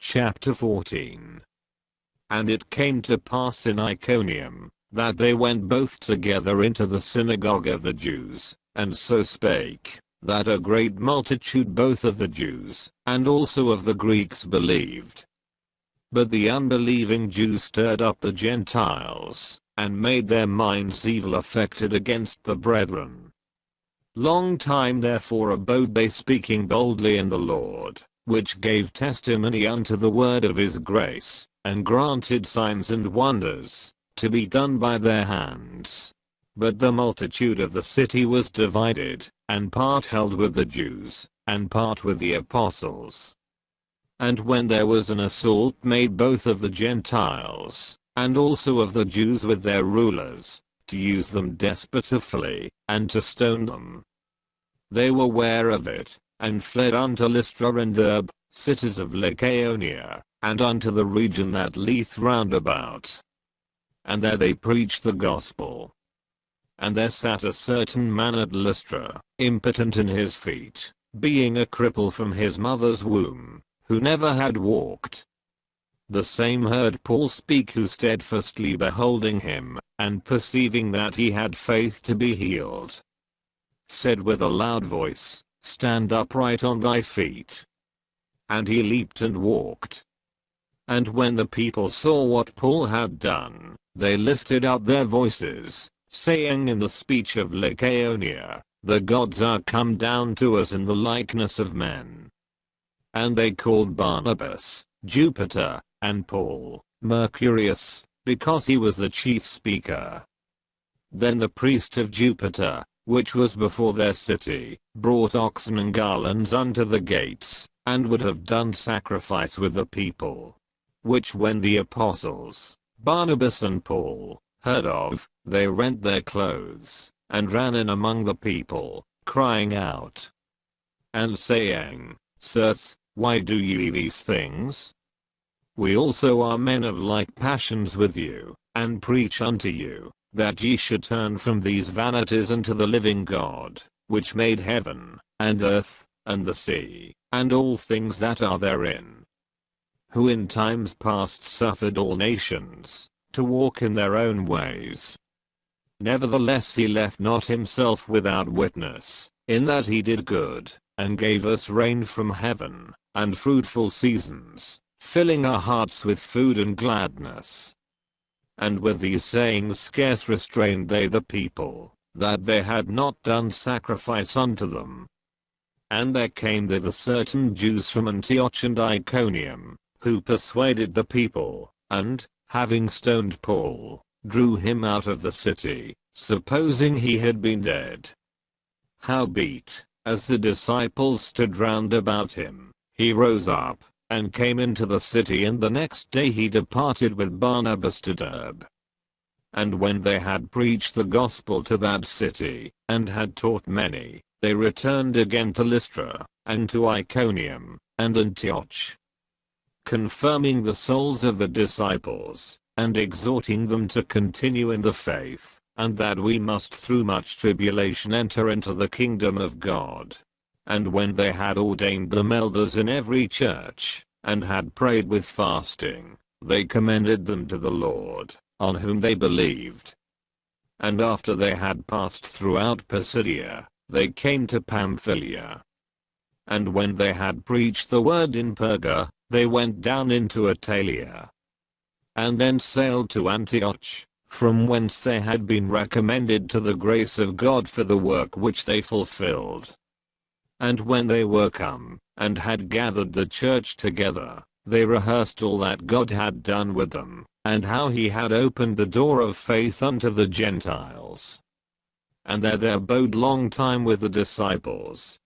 Chapter 14. And it came to pass in Iconium, that they went both together into the synagogue of the Jews, and so spake, that a great multitude both of the Jews, and also of the Greeks believed. But the unbelieving Jews stirred up the Gentiles, and made their minds evil affected against the brethren. Long time therefore abode they speaking boldly in the Lord, which gave testimony unto the word of his grace, and granted signs and wonders, to be done by their hands. But the multitude of the city was divided, and part held with the Jews, and part with the apostles. And when there was an assault made both of the Gentiles, and also of the Jews with their rulers, to use them despotfully, and to stone them, they were ware of it, and fled unto Lystra and Derbe, cities of Lycaonia, and unto the region that lieth round about. And there they preached the gospel. And there sat a certain man at Lystra, impotent in his feet, being a cripple from his mother's womb, who never had walked. The same heard Paul speak, who steadfastly beholding him, and perceiving that he had faith to be healed, said with a loud voice, Stand upright on thy feet. And he leaped and walked. And when the people saw what Paul had done, they lifted up their voices, saying in the speech of Lycaonia, The gods are come down to us in the likeness of men. And they called Barnabas, Jupiter, and Paul, Mercurius, because he was the chief speaker. Then the priest of Jupiter, which was before their city, brought oxen and garlands unto the gates, and would have done sacrifice with the people. Which when the apostles, Barnabas and Paul, heard of, they rent their clothes, and ran in among the people, crying out, and saying, Sirs, why do ye these things? We also are men of like passions with you, and preach unto you, that ye should turn from these vanities unto the living God, which made heaven, and earth, and the sea, and all things that are therein, who in times past suffered all nations to walk in their own ways. Nevertheless he left not himself without witness, in that he did good, and gave us rain from heaven, and fruitful seasons, filling our hearts with food and gladness. And with these sayings scarce restrained they the people, that they had not done sacrifice unto them. And there came thither certain Jews from Antioch and Iconium, who persuaded the people, and, having stoned Paul, drew him out of the city, supposing he had been dead. Howbeit, as the disciples stood round about him, he rose up, and came into the city, and the next day he departed with Barnabas to Derbe. And when they had preached the gospel to that city, and had taught many, they returned again to Lystra, and to Iconium, and Antioch, confirming the souls of the disciples, and exhorting them to continue in the faith, and that we must through much tribulation enter into the kingdom of God. And when they had ordained them elders in every church, and had prayed with fasting, they commended them to the Lord, on whom they believed. And after they had passed throughout Pisidia, they came to Pamphylia. And when they had preached the word in Perga, they went down into Attalia, and then sailed to Antioch, from whence they had been recommended to the grace of God for the work which they fulfilled. And when they were come, and had gathered the church together, they rehearsed all that God had done with them, and how he had opened the door of faith unto the Gentiles. And there they abode long time with the disciples,